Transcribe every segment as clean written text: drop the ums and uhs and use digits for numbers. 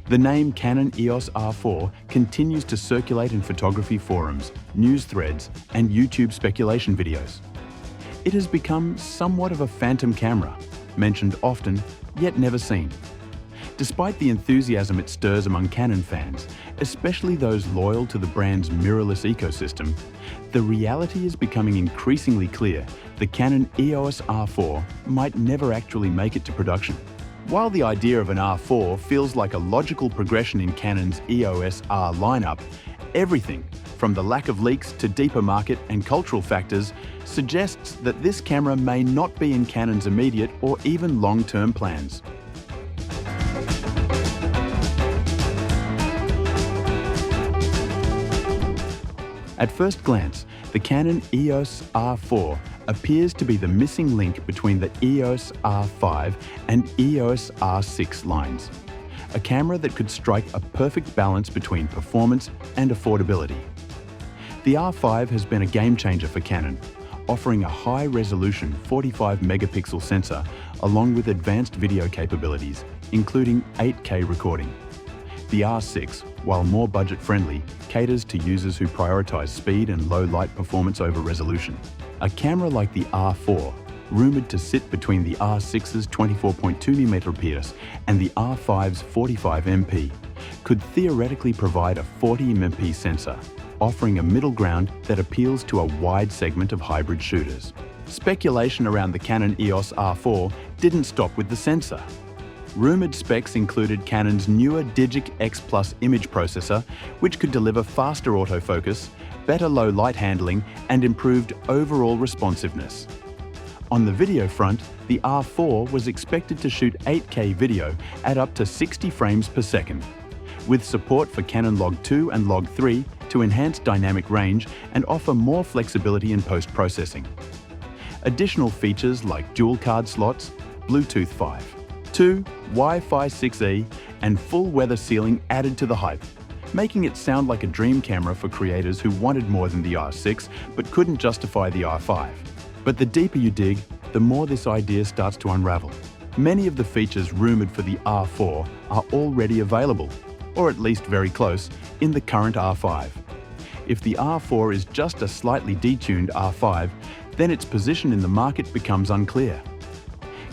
The name Canon EOS R4 continues to circulate in photography forums, news threads, and YouTube speculation videos. It has become somewhat of a phantom camera, mentioned often, yet never seen. Despite the enthusiasm it stirs among Canon fans, especially those loyal to the brand's mirrorless ecosystem, the reality is becoming increasingly clear the Canon EOS R4 might never actually make it to production. While the idea of an R4 feels like a logical progression in Canon's EOS R lineup, everything from the lack of leaks to deeper market and cultural factors suggests that this camera may not be in Canon's immediate or even long-term plans. At first glance, the Canon EOS R4 appears to be the missing link between the EOS R5 and EOS R6 lines, a camera that could strike a perfect balance between performance and affordability. The R5 has been a game changer for Canon, offering a high-resolution 45-megapixel sensor along with advanced video capabilities, including 8K recording. The R6, while more budget-friendly, caters to users who prioritize speed and low light performance over resolution. A camera like the R4, rumored to sit between the R6's 24.2mm IPS and the R5's 45MP, could theoretically provide a 40MP sensor, offering a middle ground that appeals to a wide segment of hybrid shooters. Speculation around the Canon EOS R4 didn't stop with the sensor. Rumored specs included Canon's newer Digic X Plus image processor, which could deliver faster autofocus, better low light handling, and improved overall responsiveness. On the video front, the R4 was expected to shoot 8K video at up to 60 frames per second, with support for Canon Log 2 and Log 3 to enhance dynamic range and offer more flexibility in post-processing. Additional features like dual card slots, Bluetooth 5, 2, Wi-Fi 6E, and full weather sealing added to the hype, making it sound like a dream camera for creators who wanted more than the R6 but couldn't justify the R5. But the deeper you dig, the more this idea starts to unravel. Many of the features rumored for the R4 are already available, or at least very close, in the current R5. If the R4 is just a slightly detuned R5, then its position in the market becomes unclear.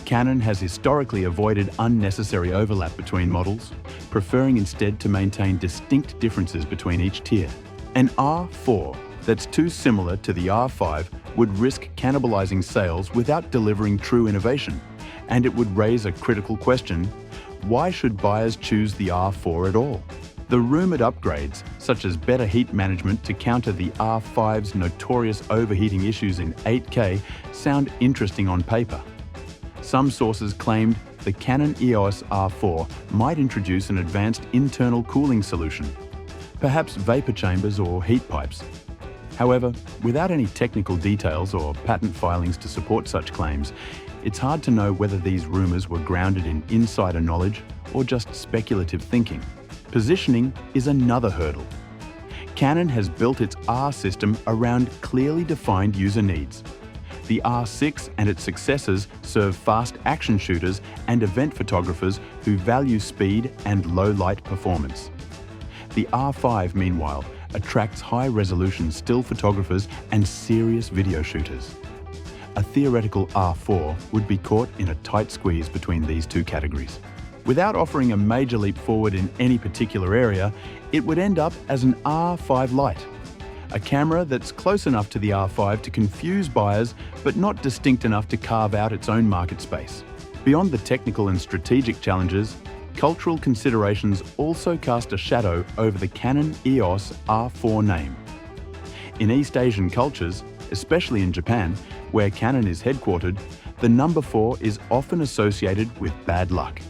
Canon has historically avoided unnecessary overlap between models, preferring instead to maintain distinct differences between each tier. An R4 that's too similar to the R5 would risk cannibalizing sales without delivering true innovation, and it would raise a critical question: why should buyers choose the R4 at all? The rumored upgrades, such as better heat management to counter the R5's notorious overheating issues in 8K, sound interesting on paper. Some sources claimed the Canon EOS R4 might introduce an advanced internal cooling solution, perhaps vapor chambers or heat pipes. However, without any technical details or patent filings to support such claims, it's hard to know whether these rumors were grounded in insider knowledge or just speculative thinking. Positioning is another hurdle. Canon has built its R system around clearly defined user needs. The R6 and its successors serve fast action shooters and event photographers who value speed and low light performance. The R5, meanwhile, attracts high-resolution still photographers and serious video shooters. A theoretical R4 would be caught in a tight squeeze between these two categories. Without offering a major leap forward in any particular area, it would end up as an R5 Lite, a camera that's close enough to the R5 to confuse buyers, but not distinct enough to carve out its own market space. Beyond the technical and strategic challenges, cultural considerations also cast a shadow over the Canon EOS R4 name. In East Asian cultures, especially in Japan, where Canon is headquartered, the number 4 is often associated with bad luck.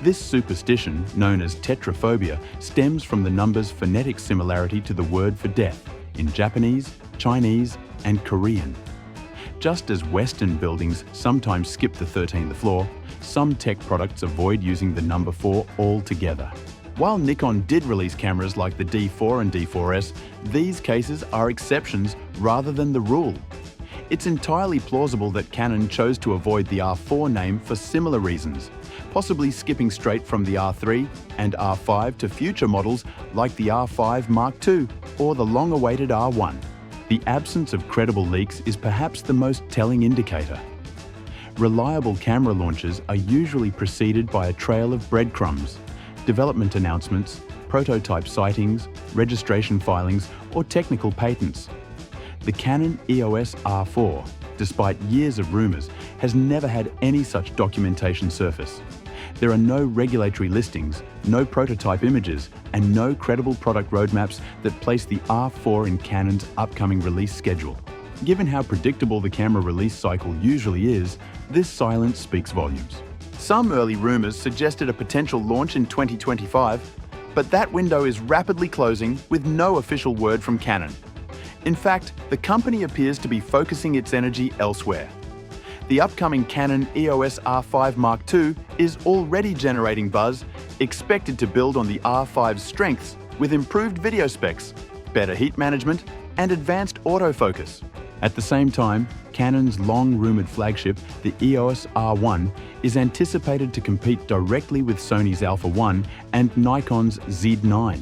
This superstition, known as tetraphobia, stems from the number's phonetic similarity to the word for death in Japanese, Chinese, and Korean. Just as Western buildings sometimes skip the 13th floor, some tech products avoid using the number 4 altogether. While Nikon did release cameras like the D4 and D4S, these cases are exceptions rather than the rule. It's entirely plausible that Canon chose to avoid the R4 name for similar reasons, possibly skipping straight from the R3 and R5 to future models like the R5 Mark II or the long-awaited R1. The absence of credible leaks is perhaps the most telling indicator. Reliable camera launches are usually preceded by a trail of breadcrumbs, development announcements, prototype sightings, registration filings, or technical patents. The Canon EOS R4, despite years of rumours, has never had any such documentation surface. There are no regulatory listings, no prototype images, and no credible product roadmaps that place the R4 in Canon's upcoming release schedule. Given how predictable the camera release cycle usually is, this silence speaks volumes. Some early rumours suggested a potential launch in 2025, but that window is rapidly closing with no official word from Canon. In fact, the company appears to be focusing its energy elsewhere. The upcoming Canon EOS R5 Mark II is already generating buzz, expected to build on the R5's strengths with improved video specs, better heat management, and advanced autofocus. At the same time, Canon's long-rumoured flagship, the EOS R1, is anticipated to compete directly with Sony's Alpha 1 and Nikon's Z9,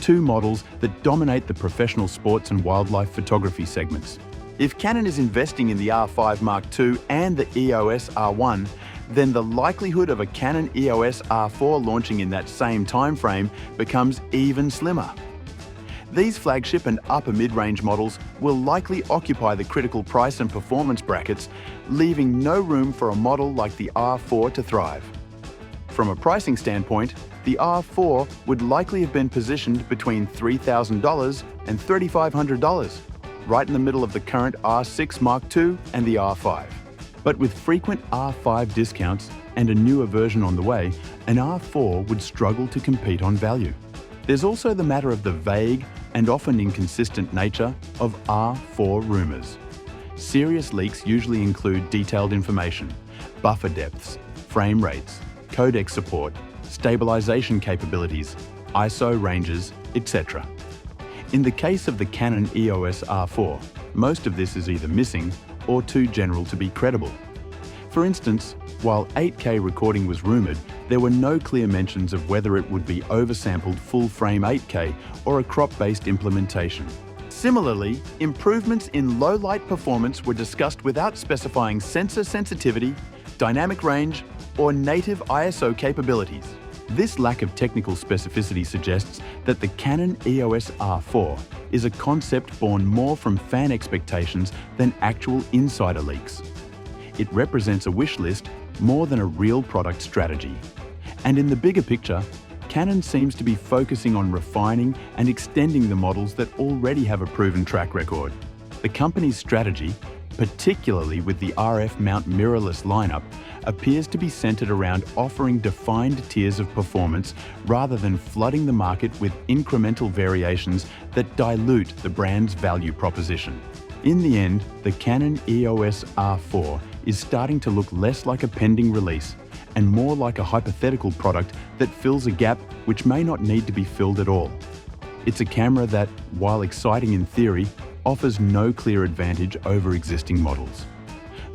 two models that dominate the professional sports and wildlife photography segments. If Canon is investing in the R5 Mark II and the EOS R1, then the likelihood of a Canon EOS R4 launching in that same timeframe becomes even slimmer. These flagship and upper mid-range models will likely occupy the critical price and performance brackets, leaving no room for a model like the R4 to thrive. From a pricing standpoint, the R4 would likely have been positioned between $3,000 and $3,500, right in the middle of the current R6 Mark II and the R5. But with frequent R5 discounts and a newer version on the way, an R4 would struggle to compete on value. There's also the matter of the vague and often inconsistent nature of R4 rumours. Serious leaks usually include detailed information, buffer depths, frame rates, codec support, stabilization capabilities, ISO ranges, etc. In the case of the Canon EOS R4, most of this is either missing or too general to be credible. For instance, while 8K recording was rumoured, there were no clear mentions of whether it would be oversampled full-frame 8K or a crop-based implementation. Similarly, improvements in low-light performance were discussed without specifying sensor sensitivity, dynamic range, or native ISO capabilities. This lack of technical specificity suggests that the Canon EOS R4 is a concept born more from fan expectations than actual insider leaks. It represents a wish list more than a real product strategy. And in the bigger picture, Canon seems to be focusing on refining and extending the models that already have a proven track record. The company's strategy, particularly with the RF mount mirrorless lineup, appears to be centered around offering defined tiers of performance rather than flooding the market with incremental variations that dilute the brand's value proposition. In the end, the Canon EOS R4 is starting to look less like a pending release and more like a hypothetical product that fills a gap which may not need to be filled at all. It's a camera that, while exciting in theory, offers no clear advantage over existing models.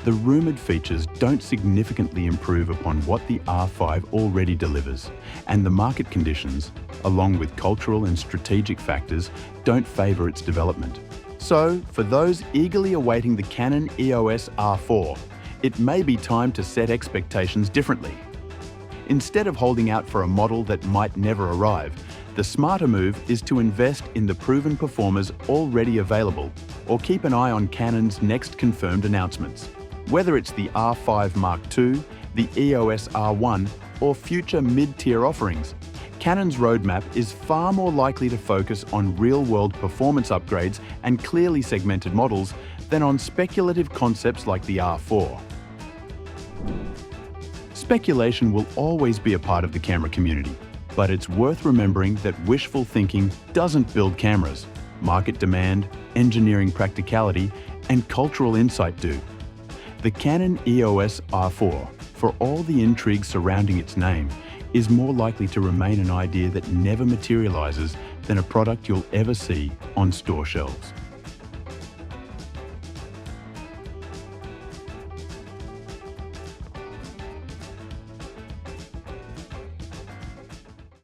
The rumoured features don't significantly improve upon what the R5 already delivers, and the market conditions, along with cultural and strategic factors, don't favour its development. So, for those eagerly awaiting the Canon EOS R4, it may be time to set expectations differently. Instead of holding out for a model that might never arrive, the smarter move is to invest in the proven performers already available, or keep an eye on Canon's next confirmed announcements. Whether it's the R5 Mark II, the EOS R1, or future mid-tier offerings, Canon's roadmap is far more likely to focus on real-world performance upgrades and clearly segmented models than on speculative concepts like the R4. Speculation will always be a part of the camera community, but it's worth remembering that wishful thinking doesn't build cameras. Market demand, engineering practicality, and cultural insight do. The Canon EOS R4, for all the intrigue surrounding its name, is more likely to remain an idea that never materializes than a product you'll ever see on store shelves.